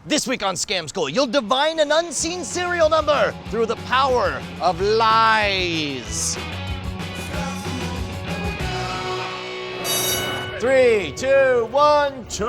This week on Scam School, you'll divine an unseen serial number through the power of lies. 3, 2, 1, choose!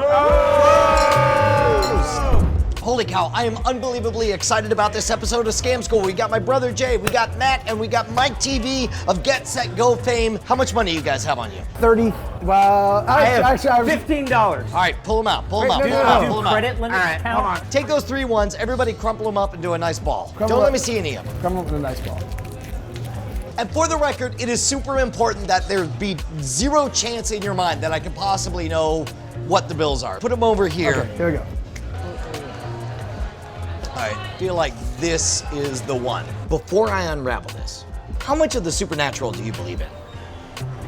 Holy cow, I am unbelievably excited about this episode of Scam School. We got my brother Jay, we got Matt, and we got Mike TV of Get Set Go fame. How much money you guys have on you? 30, well, I have actually, $15. All right, pull them out, pull them out, pull them out, pull them out. Credit limit count? Hold on. Take those 3 ones, everybody crumple them up and do a nice ball. Crumple Don't up. let me see any of them. Come up with a nice ball. And for the record, it is super important that there be zero chance in your mind that I could possibly know what the bills are. Put them over here. Okay, here we go. All right, feel like this is the one. Before I unravel this, how much of the supernatural do you believe in?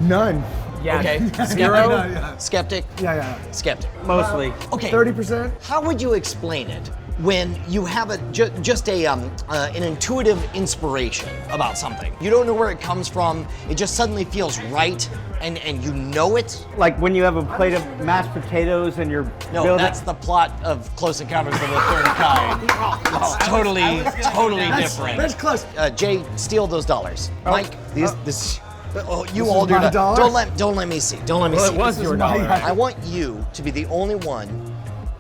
None. Yeah. Okay, Zero? Yeah. skeptic, Yeah. skeptic. Mostly. Okay, 30%? how would you explain it when you have just an intuitive inspiration about something? You don't know where it comes from, it just suddenly feels right, and you know it? Like when you have a plate of mashed potatoes and you're No, building. that's the plot of Close Encounters of the Third Kind. It's totally different. That's close. Jay, steal those dollars. Mike, this. Oh, you This all is do my that. dollar? Don't let me see. Don't let me Well, see. it was your dollar. I want you to be the only one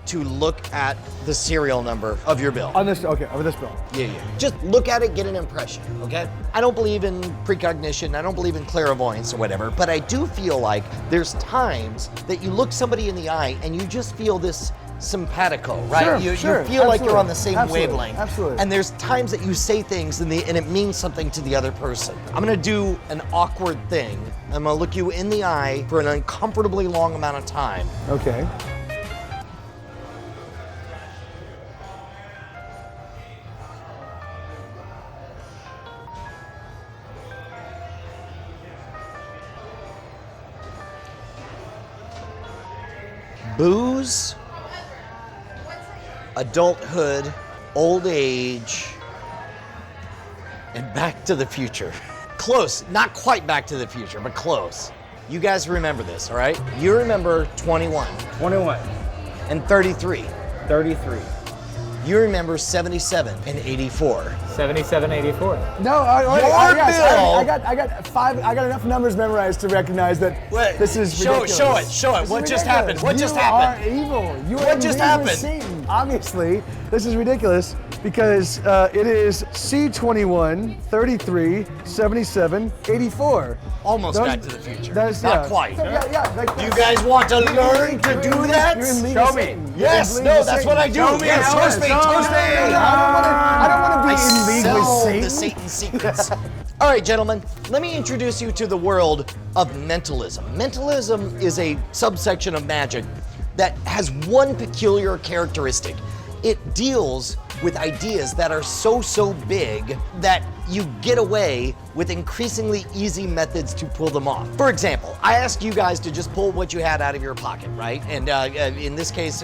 to look at the serial number of your bill. On this, okay, over this bill. Yeah. Just look at it, get an impression, okay? I don't believe in precognition, I don't believe in clairvoyance or whatever, but I do feel like there's times that you look somebody in the eye and you just feel this simpatico, right? Sure, you feel like you're absolutely, on the same absolutely, wavelength. absolutely. And there's times that you say things and it means something to the other person. I'm gonna do an awkward thing. I'm gonna look you in the eye for an uncomfortably long amount of time. Okay. Booze, adulthood, old age, and Back to the Future. Close, not quite Back to the Future, but close. You guys remember this, all right? You remember 21 21. and 33. 33. You remember 77 and 84. 77, 84. No, Your I got 5. I got enough numbers memorized to recognize that this is ridiculous. Show it. This What is just ridiculous. happened? What just happened? You are evil. You What are just in league happened? with Satan. Obviously, this is ridiculous because it is C21, 33, 77, 84. Almost Those- Back to the Future. That's, Not quite. Yeah. Like, You guys want to learn to do that? You're in league Show with me. Satan. Yes, You're in league no, with that's Satan. what I do. Show me Yes, how toast it me, is. toast me. I don't want to be in league with Sell Satan. the Satan secrets. All right, gentlemen, let me introduce you to the world of mentalism. Mentalism is a subsection of magic that has one peculiar characteristic. It deals with ideas that are so big that you get away with increasingly easy methods to pull them off. For example, I asked you guys to just pull what you had out of your pocket, right? And in this case,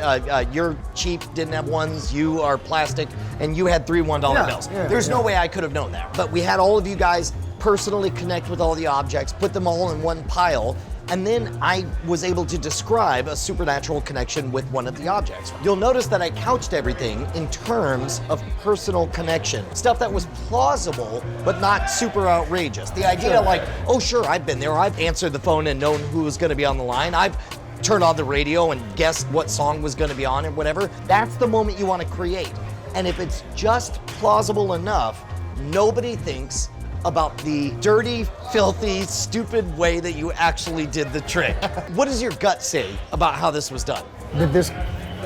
you're cheap, didn't have ones, you are plastic, and you had 3 $1 bills. There's no way I could have known that. But we had all of you guys personally connect with all the objects, put them all in one pile, and then I was able to describe a supernatural connection with one of the objects. You'll notice that I couched everything in terms of personal connection. Stuff that was plausible, but not super outrageous. The idea like, oh sure, I've been there, I've answered the phone and known who was gonna be on the line, I've turned on the radio and guessed what song was gonna be on and whatever. That's the moment you wanna create. And if it's just plausible enough, nobody thinks about the dirty, filthy, stupid way that you actually did the trick. What does your gut say about how this was done? That this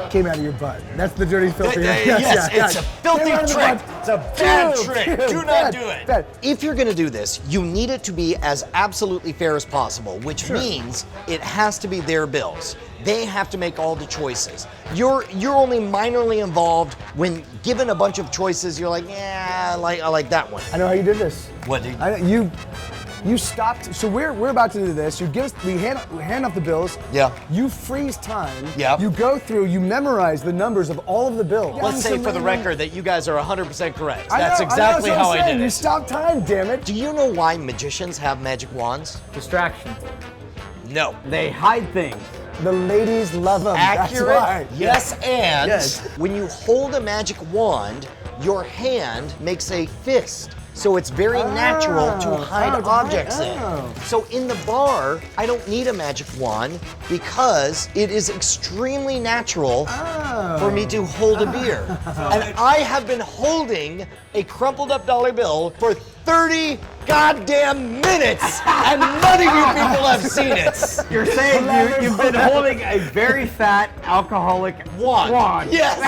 came out of your butt. That's the dirty, filthy. Yes, it's a filthy Came out of the trick. butt. It's a bad Dude, trick. dude, Do not bad, do it. bad. If you're gonna do this, you need it to be as absolutely fair as possible, which means it has to be their bills. They have to make all the choices. You're only minorly involved when given a bunch of choices, you're like, yeah, I like that one. I know how you did this. What did you? You stopped. So we're about to do this. You give us. We hand off the bills. Yeah. You freeze time. Yeah. You go through. You memorize the numbers of all of the bills. Let's say for the record that you guys are 100% correct. I know, That's exactly how I did You it. stop time, damn it. Do you know why magicians have magic wands? Distraction. No. They hide things. The ladies love them. Accurate. That's why. Yes, and Yes. when you hold a magic wand, your hand makes a fist. So it's very natural to hide objects in. So in the bar, I don't need a magic wand because it is extremely natural for me to hold a beer. And I have been holding a crumpled up dollar bill for 30 goddamn minutes, and none of you people have seen it. You're saying you've been holding a very fat alcoholic wand. Yes,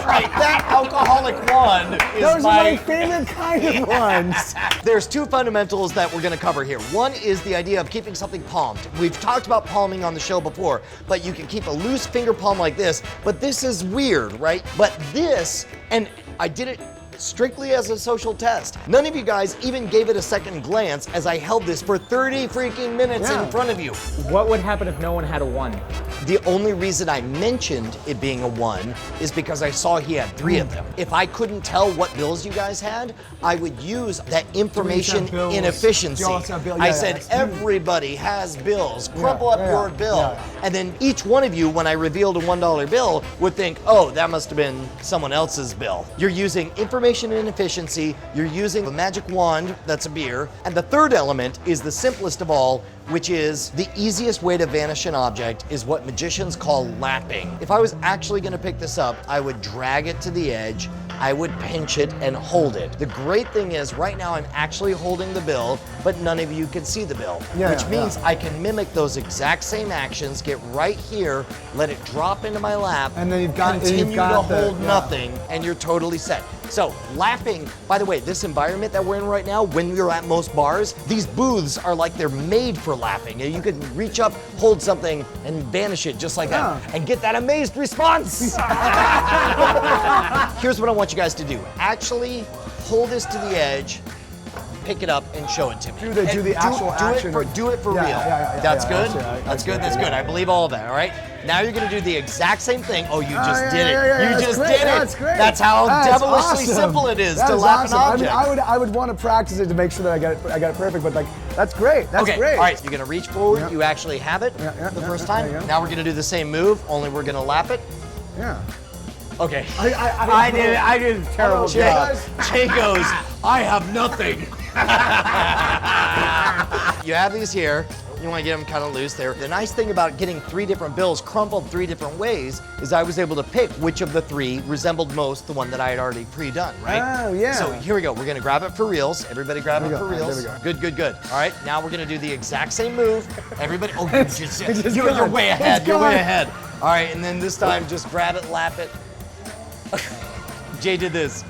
right. That alcoholic wand is Those are my favorite kind of ones. There's two fundamentals that we're going to cover here. One is the idea of keeping something palmed. We've talked about palming on the show before, but you can keep a loose finger palm like this, but this is weird, right? But this, and I did it strictly as a social test. None of you guys even gave it a second glance as I held this for 30 freaking minutes in front of you. What would happen if no one had a 1? The only reason I mentioned it being a 1 is because I saw he had 3 of them. If I couldn't tell what bills you guys had, I would use that information inefficiency. I said everybody has bills. Crumple up your bill. And then each one of you, when I revealed a $1 bill, would think, oh, that must have been someone else's bill. You're using information inefficiency, you're using a magic wand, that's a beer, and the third element is the simplest of all, which is the easiest way to vanish an object is what magicians call lapping. If I was actually gonna pick this up, I would drag it to the edge, I would pinch it and hold it. The great thing is right now I'm actually holding the bill, but none of you can see the bill, which means I can mimic those exact same actions, get right here, let it drop into my lap, and then you've got, continue to hold nothing, and you're totally set. So lapping, by the way, this environment that we're in right now, when you're at most bars, these booths are like they're made for lapping. You can reach up, hold something, and vanish it just like that, and get that amazed response. Here's what I want you guys to do. Actually, pull this to the edge, pick it up, and show it to me. Do the actual action. Do it for real. That's good? That's good, that's good. I believe all of that, all right? Now you're gonna do the exact same thing. Oh, you just did it. You just did it. That's great. That's how devilishly simple it is to lap an object. I would want to practice it to make sure that I got it perfect, but like, that's great. That's great. All right, you're gonna reach forward. You actually have it the first time. Now we're gonna do the same move, only we're gonna lap it. Yeah. Okay. I did a terrible job. Jay goes, I have nothing. You have these here. You want to get them kind of loose there. The nice thing about getting 3 different bills crumpled 3 different ways is I was able to pick which of the 3 resembled most the one that I had already pre-done, right? Oh, yeah. So here we go. We're going to grab it for reals. Everybody grab it for reals. There we go. Good, good, good. All right, now we're going to do the exact same move. Everybody, oh, you're way ahead. You're way ahead. All right, and then this time just grab it, lap it. Jay did this.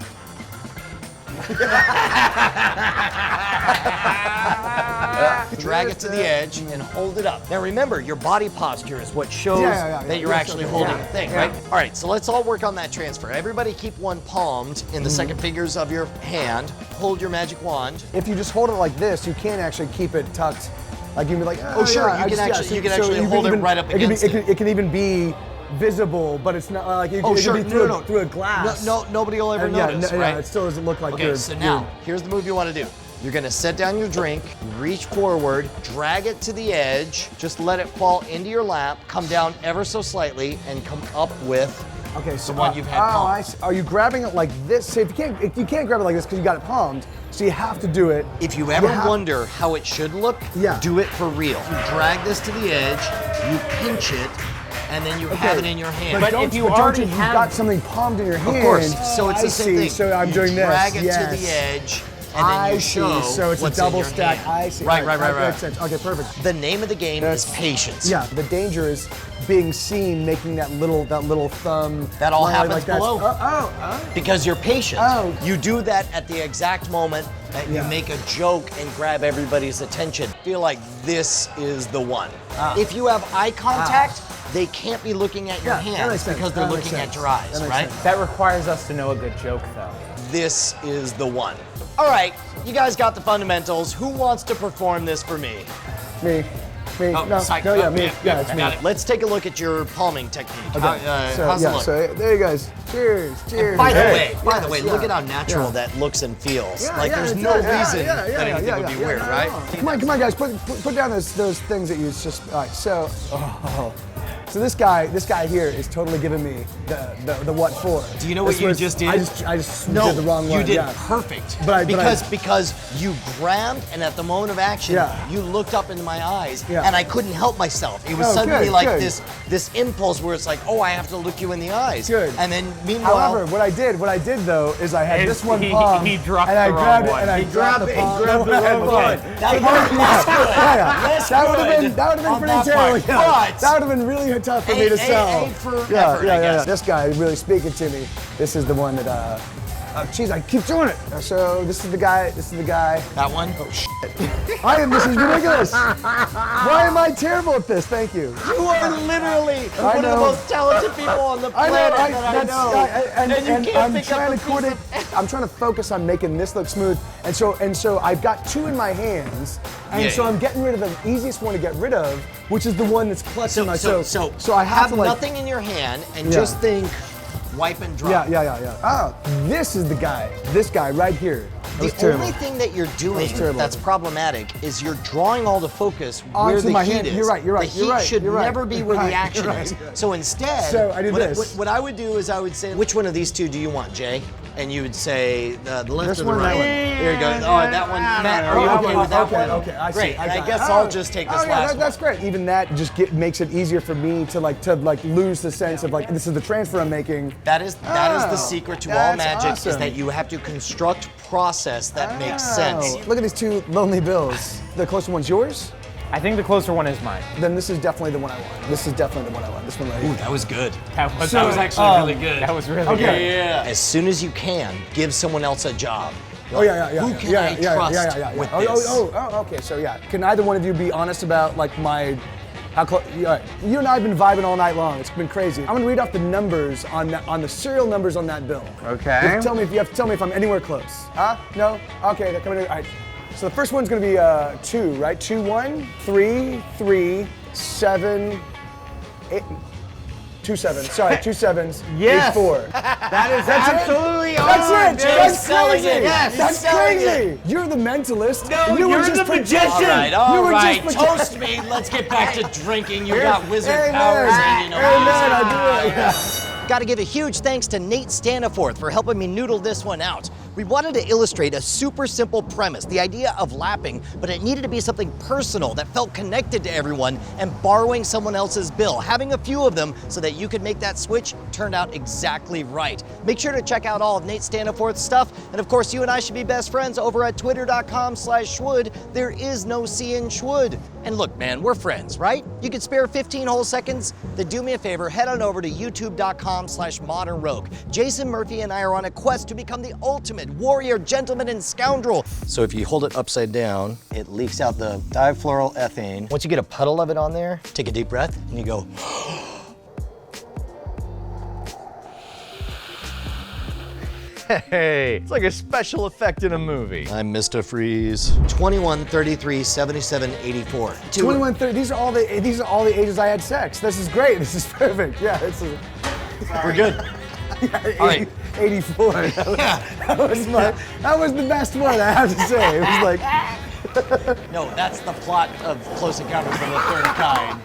Drag it to the edge and hold it up. Now remember, your body posture is what shows that you're actually holding the thing, right? All right, so let's all work on that transfer. Everybody keep one palmed in the second fingers of your hand. Hold your magic wand. If you just hold it like this, you can't actually keep it tucked. Like you can be like, oh sure, you can actually hold it right up against it. It can even be visible, but it's not like it can be through a glass. Nobody will ever notice, right? It still doesn't look like okay, so now, here's the move you want to do. You're gonna set down your drink, reach forward, drag it to the edge, just let it fall into your lap, come down ever so slightly, and come up with the one you've had palmed. I see. Are you grabbing it like this? See, if you can't grab it like this because you got it palmed, so you have to do it. If you ever wonder how it should look, do it for real. You drag this to the edge, you pinch it, and then you have it in your hand. But if you already have, you've got something palmed in your hand. Of course. So it's the same thing. So I'm doing this. Drag it to the edge, and then you show so it's what's a double in your stack. hand. I see. Right. Makes sense. Okay, perfect. The name of the game is patience. Yeah. The danger is being seen making that little thumb. That all happens like below. Because you're patient. You do that at the exact moment that you make a joke and grab everybody's attention. Feel like this is the one. If you have eye contact, they can't be looking at your hands because they're looking at your eyes, right? That requires us to know a good joke, though. This is the one. All right, you guys got the fundamentals. Who wants to perform this for me? Me. Me. Oh, me. Yeah, it's me. Let's take a look at your palming technique. Okay. How's it look? So there you guys. Cheers. And by the way, look at how natural that looks and feels. There's no reason that anything would be weird, right? Come on, guys. Put down those things that you just. All right. So. So this guy here is totally giving me the what for. Do you know what you just did? I just did the wrong one. You did yeah. perfect. But because you grabbed, and at the moment of action, you looked up into my eyes, and I couldn't help myself. It was suddenly this impulse where it's like, oh, I have to look you in the eyes. Good. And then meanwhile, however, what I did though is I had this one palm, he dropped and I the wrong grabbed it, one. and I grabbed the palm. He grabbed the wrong one. That would have been pretty terrible. But that would have been really tough for me to sell. Yeah. This guy is really speaking to me. This is the one that. Jeez, I keep doing it. So this is the guy. That one? Oh shit! This is ridiculous. Why am I terrible at this? Thank you. You are literally one of the most talented people on the planet I know. And you can't pick up a piece of... I'm trying to focus on making this look smooth, and so I've got two in my hands, and so I'm getting rid of the easiest one to get rid of, which is the one that's clutching my. So I have to nothing in your hand and just think. Wipe and drop. Yeah. Oh, this is the guy. This guy right here. The only thing that you're doing that's problematic is you're drawing all the focus where the heat is. You're right. The heat should never be where the action is. So instead, I do this. What I would do is I would say, which one of these two do you want, Jay? And you would say the left or the right one. Here you go. Oh, that one. Matt, are you okay with that one? Okay, I see. Great. I guess I'll just take this last one. That's great. Even that just makes it easier for me to lose the sense of this is the transfer I'm making. That is the secret to all magic is that you have to construct process that makes sense. Look at these two lonely bills. The closer one's yours? I think the closer one is mine. Then this is definitely the one I want. This one right here. Ooh, that was good. That was actually really good. That was really good. Yeah. As soon as you can, give someone else a job. Oh yeah. Who can I trust with this? Okay. So can either one of you be honest about how close? You and I have been vibing all night long. It's been crazy. I'm gonna read off the numbers on the serial numbers on that bill. Okay. You have to tell me if I'm anywhere close. No? Okay, they're coming in. All right. So the first one's gonna be 2, right? 2, 1, 3, 3, 7, 8. 2 7s. Sorry, 2 7s. Yes. 8 4. That's absolutely all. That's it. That's selling crazy. it. Yes. That's crazy. You're the mentalist. No, you you're the magician. All right. Toast me. Let's get back to drinking. You got wizard powers hanging over. Amen. I do it. Yeah. Got to give a huge thanks to Nate Staniforth for helping me noodle this one out. We wanted to illustrate a super simple premise, the idea of lapping, but it needed to be something personal that felt connected to everyone, and borrowing someone else's bill, having a few of them so that you could make that switch turned out exactly right. Make sure to check out all of Nate Staniforth's stuff, and of course you and I should be best friends over at twitter.com/Schwood. There is no C in Schwood. And look, man, we're friends, right? You could spare 15 whole seconds? Then do me a favor, head on over to youtube.com/modernrogue. Jason Murphy and I are on a quest to become the ultimate warrior, gentleman, and scoundrel. So if you hold it upside down, it leaks out the difluoroethane. Once you get a puddle of it on there, take a deep breath, and you go, Hey, it's like a special effect in a movie. I'm Mr. Freeze. 21, 33, 77, 84. 21, 30. These are all the ages I had sex. This is great. This is perfect. Yeah, We're good. All right. 84. That was the best one, I have to say. It was like. No, that's the plot of Close Encounters of the Third Kind.